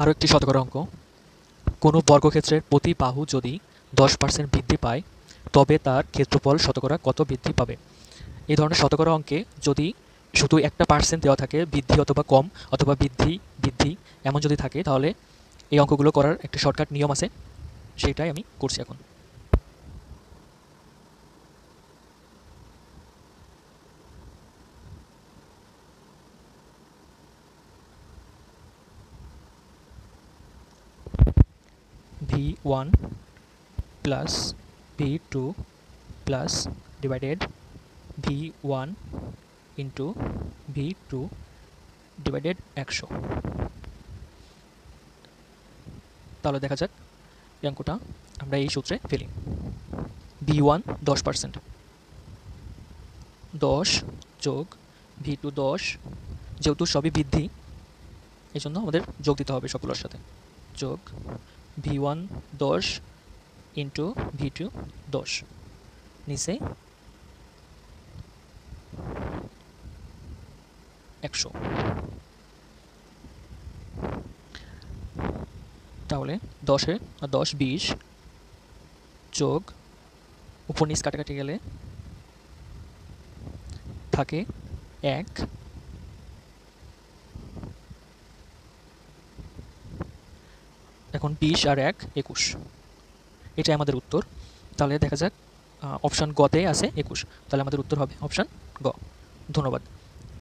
আরও একটি শতকরা অঙ্ক। কোনো বর্গক্ষেত্রের প্রতি বাহু যদি 10% বৃদ্ধি পায় তবে তার ক্ষেত্রফল শতকরা কত বৃদ্ধি পাবে। এই ধরনের শতকরা অঙ্কে যদি শুধু একটা পার্সেন্ট দেওয়া থাকে, বৃদ্ধি অথবা কম অথবা বৃদ্ধি বৃদ্ধি এমন যদি থাকে, তাহলে এই অঙ্কগুলো করার একটা শর্টকাট নিয়ম আছে, সেটাই আমি করছি এখন। V1 plus V2 plus divided V1 into V2 divided 100। তাহলে দেখা যাক এই অঙ্কটা আমরা এই সূত্রে ফেলি। V1 10%, 10 যোগ V2 10, যেহেতু সবই বৃদ্ধি এই জন্য আমাদের যোগ দিতে হবে সবগুলোর সাথে, যোগ V1 10 ইন্টু V2 10, নিচে 100। তাহলে 10-এ 10 20 যোগ উপর নিচ কাটাকাটি গেলে থাকে 1, এখন 20 আর 1 21, এটাই আমাদের উত্তর। তাহলে দেখা যাক অপশান গতে আছে 21, তাহলে আমাদের উত্তর হবে অপশান গ। ধন্যবাদ।